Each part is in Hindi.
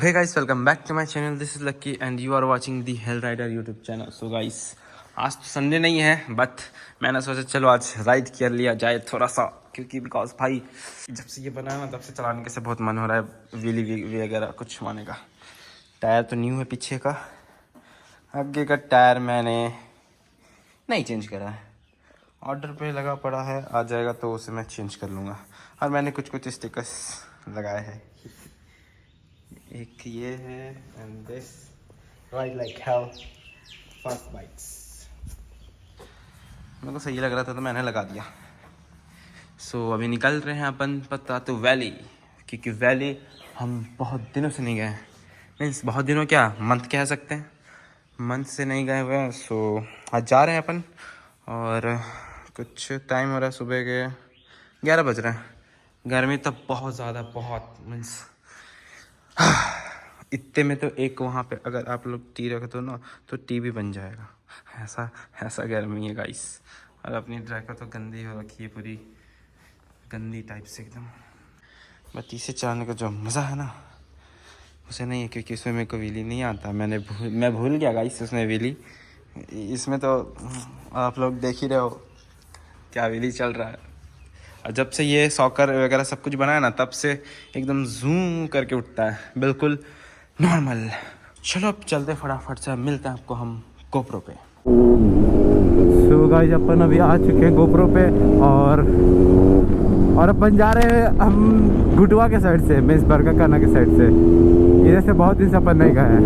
Hey guys, welcome back to my channel. This is Lucky and you are watching the Hell Rider YouTube channel. So guys, आज तो संडे नहीं है बट मैंने सोचा चलो आज राइड कर लिया जाए थोड़ा सा, क्योंकि बिकॉज भाई जब से ये बना है ना तब से चलाने के से बहुत मन हो रहा है व्हीली वगैरह कुछ माने का। टायर तो न्यू है पीछे का, आगे का टायर मैंने नहीं चेंज करा है, ऑर्डर पे लगा पड़ा है, आ जाएगा तो उसे मैं चेंज कर लूँगा। और मैंने कुछ स्टिकर्स लगाए हैं, एक ये है and this ride like hell first bikes. मेरे को सही लग रहा था तो मैंने लगा दिया। सो अभी निकल रहे हैं अपन पता तो वैली, क्योंकि वैली हम बहुत दिनों से नहीं गए हैं। मीन्स बहुत दिनों क्या, मंथ कह सकते हैं, मंथ से नहीं गए हुए हैं। सो आज जा रहे हैं अपन और कुछ टाइम हो रहा है, सुबह के 11 बज रहे हैं। गर्मी तो बहुत ज़्यादा, बहुत मीन्स इतने में तो एक वहाँ पे अगर आप लोग टी रखते हो ना तो टी भी बन जाएगा, ऐसा गर्मी है गाइस। और अपनी ड्राइवर तो गंदी हो रखी है, पूरी गंदी टाइप से एकदम। बट इसे चलाने का जो मज़ा है ना उसे नहीं है, क्योंकि उसमें मेरे को व्हीली नहीं आता। मैं भूल गया गाइस उसमें व्हीली। इसमें तो आप लोग देख ही रहे हो क्या व्हीली चल रहा है। और जब से ये सॉकर वगैरह सब कुछ बनाया ना तब से एकदम जूम करके उठता है, बिल्कुल नॉर्मल। चलो अब चलते फटाफट से, मिलते हैं आपको हम गोप्रो पे। सो गाइस अपन अभी आ चुके हैं गोप्रो पे और अपन जा रहे हैं हम गुटवा के साइड से, मीन्स बरका काना के साइड से। इधर से बहुत दिन से अपन नहीं गए हैं,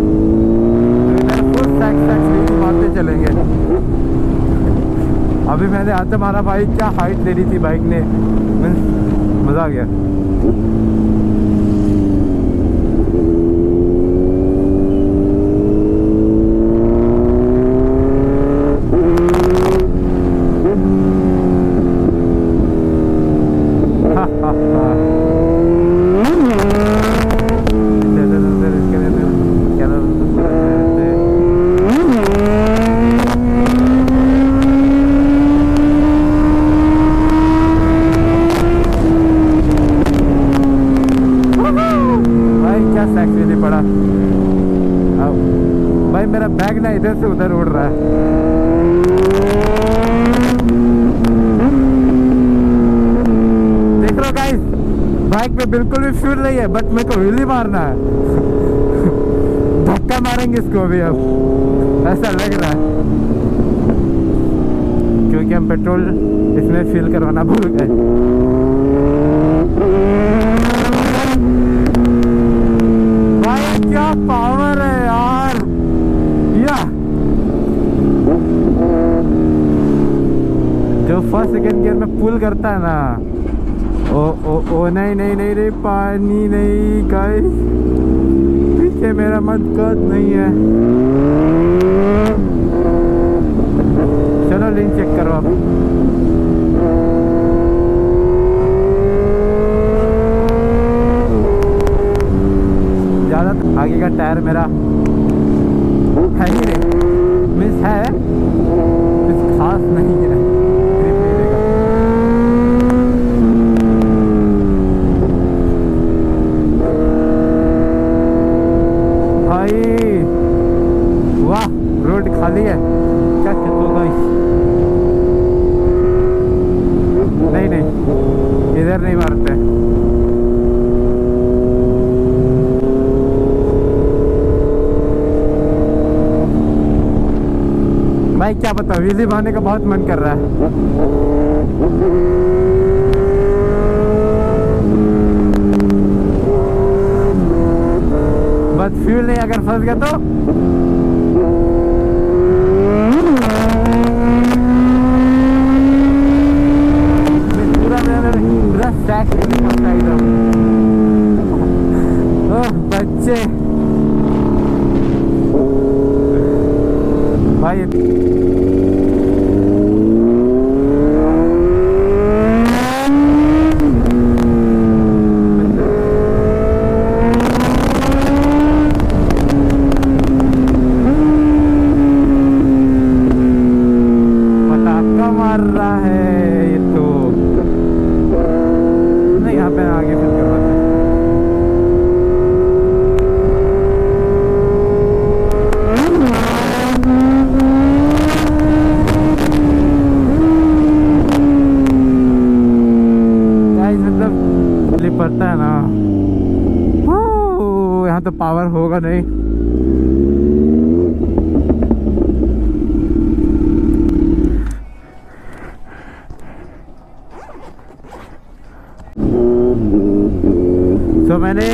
तो मारते चलेंगे। अभी मैंने आज हमारा भाई क्या हाइट ले रही थी बाइक ने, मज़ा आ गया। भाई मेरा बैग ना इधर से उधर उड़ रहा है। देख रहे हो गाइस, बाइक पे बिल्कुल भी फ्यूल नहीं है बट मेरे को व्हीली मारना है। धक्का मारेंगे इसको भी अब, ऐसा लग रहा है, क्योंकि हम पेट्रोल इसमें फिल करवाना भूल गए। क्या पावर है यार, या जो फर्स्ट सेकेंड गियर में पुल करता है ना, ओ नहीं पानी नहीं गाइस, पीछे मेरा मदद नहीं है। चलो लिंक चेक करो आप। आगे का टायर मेरा है ही नहीं, मिस है, कुछ खास नहीं है, ग्रिप नहीं देगा। भाई वाह, रोड खाली है, क्या होगा। नहीं इधर नहीं मारते। भाई क्या पता, व्हीली मारने का बहुत मन कर रहा है। बस फ्यूल नहीं, अगर फंस गया तो पूरा स्टैक एकदम। ओह बच्चे भाई, पटाखा मार रहा है ये तो। नहीं, यहाँ पे आगे फिर करवाते हैं। तो पावर होगा नहीं। तो मैंने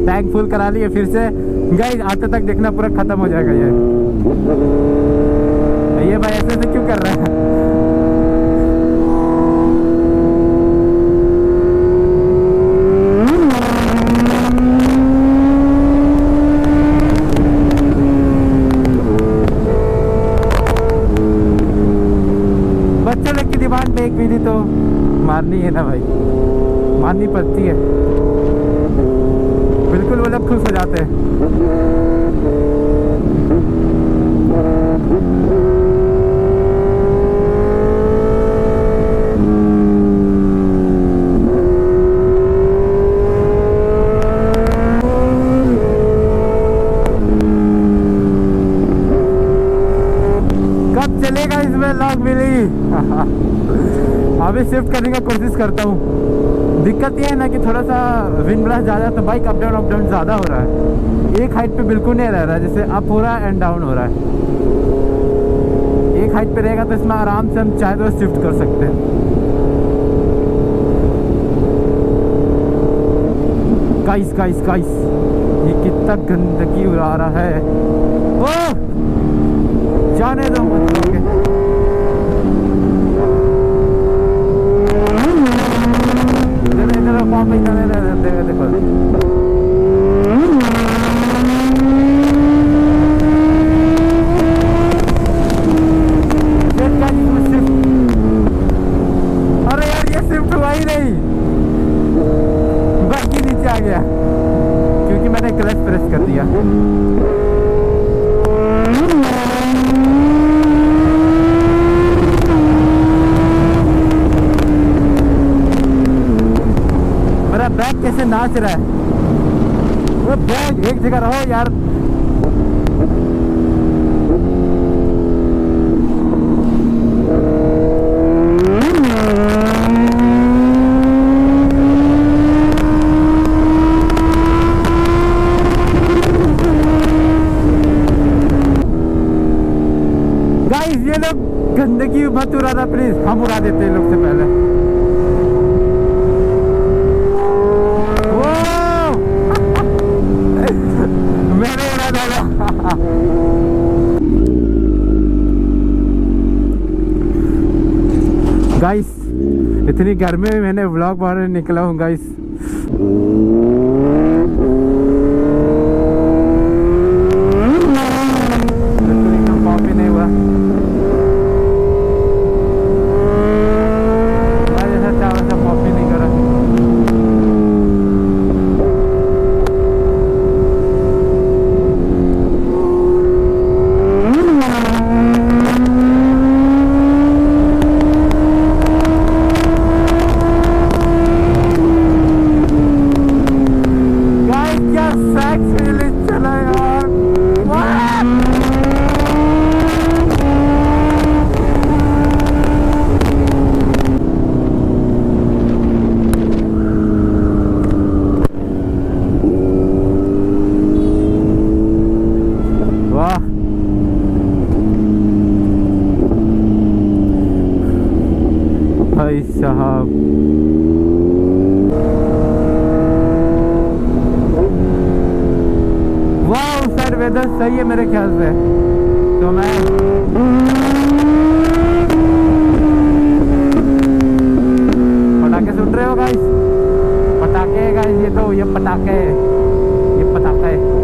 टैंक फुल करा लिया फिर से। गाइस आते तक देखना पूरा खत्म हो जाएगा ये भाई ऐसे क्यों कर रहा है? बच्चों लोग की डिमांड पे एक विधि तो मारनी है ना भाई, माननी पड़ती है। बिल्कुल वो लोग खुश हो जाते हैं। कब चलेगा इसमें लॉक मिली? अभी शिफ्ट करने का कोशिश करता हूँ। दिक्कत ये है ना कि थोड़ा सा विंड ब्लास्ट ज़्यादा है तो बाइक अप डाउन ज़्यादा हो रहा है। एक हाइट पे बिल्कुल नहीं रह रहा है, जैसे अप हो रहा है एंड डाउन हो रहा है। एक हाइट पे रहेगा तो इसमें आराम से हम चाहे तो शिफ्ट कर सकते हैं। गाइस ये कितना गंदगी उड़ा रहा है। ओह जाने दो मत। अरे यार ये शिफ्ट हुआ ही नहीं, बाकी नीचे आ गया क्योंकि मैंने क्लच प्रेस कर दिया। मेरा बैग कैसे नाच रहा है। वो बैग एक जगह रहो यार। गाइस ये लोग गंदगी मत उड़ाना प्लीज, हम उड़ा देते हैं लोग से पहले। मैंने उड़ा डाला। गाइस इतनी गर्मी में मैंने व्लॉग बनाने निकला हूँ गाइस। कॉफी नहीं हुआ जैसा कॉफी नहीं करा। भाई साहब वाह सर वेदर सही है मेरे ख्याल से। तो मैं पटाखे सुन रहे हो गाइस? पटाखे गाइस, ये तो ये पटाखे है, ये पटाखा है।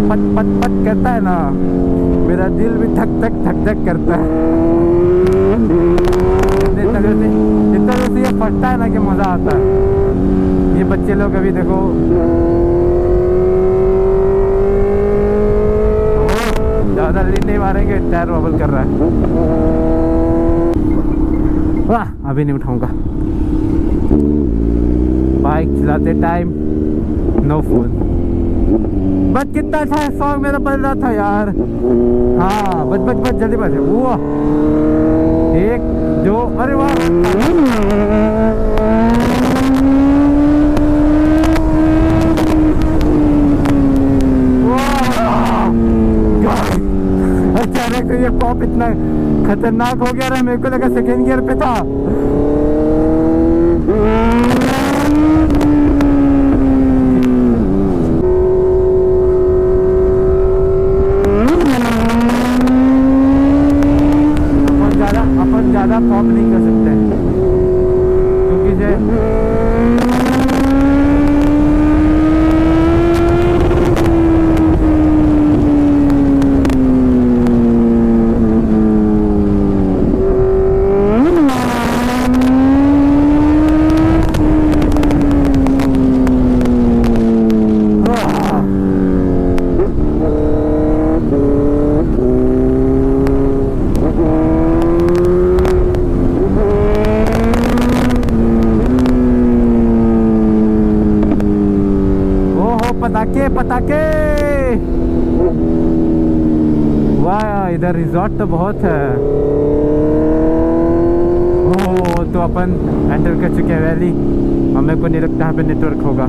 पट पट करता है ना, मेरा दिल भी धक धक करता है। जितना से ये फटता है ना कि मजा आता है। ये बच्चे लोग अभी देखो ज्यादा लीड नहीं मारेंगे, टायर बबल कर रहा है। वाह अभी नहीं उठाऊंगा। बाइक चलाते टाइम नो फोन। बस कितना अच्छा सॉन्ग मेरा बज रहा था यार। हाँ बच बच बच जल्दी बच। वो एक जो अरे वाह अचानक ये पॉप इतना खतरनाक हो गया। मेरे को लगा सेकेंड गियर पे था। अपन ज्यादा पॉप नहीं कर सकते क्योंकि से पटाखे पटाखे। वाह इधर रिजॉर्ट तो बहुत है। ओह तो अपन एंटर कर चुके हैं वैली। हमें को नहीं लगता यहाँ पे नेटवर्क होगा।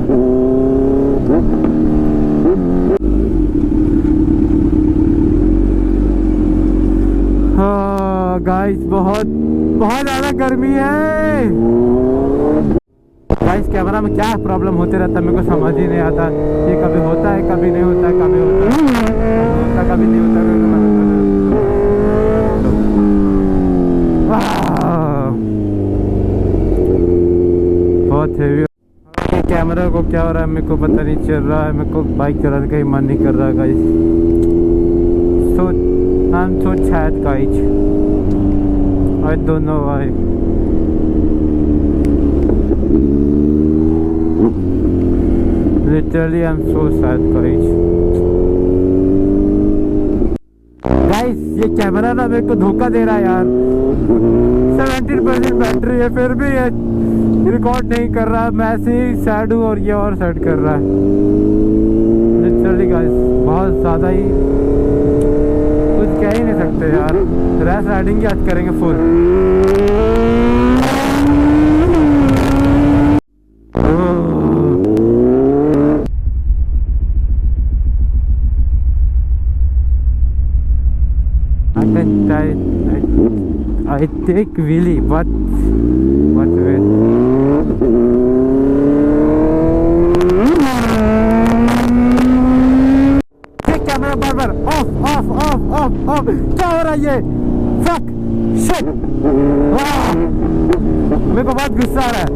हाँ गाइस बहुत बहुत ज़्यादा गर्मी है। गाइस कैमरा में क्या प्रॉब्लम होते रहता है मेरे को समझ ही नहीं आता। ये कभी होता है कभी नहीं होता है, कभी होता है कभी नहीं होता बहुत हेवी। कैमरा को क्या हो रहा है मेरे को पता नहीं चल रहा है। मेरे को बाइक चलाने का ही मन नहीं कर रहा guys. So I am so sad guys. I don't know why. Literally I'm so sad guys। Guys ये कैमरा ना मेरे को धोखा दे रहा है यार। 70% बैटरी है फिर भी ये रिकॉर्ड नहीं कर रहा। मैं ऐसे ही सैड हूँ और ये और सैड कर रहा है। लिटरली गाइस बहुत ज़्यादा ही कुछ कह ही नहीं सकते यार। रैश राइडिंग की आज करेंगे full. I take wheelie, what wait. Camera bar of of of of of. क्या हो रहा है ये? Fuck shit. मेरे को बहुत गुस्सा आ रहा है।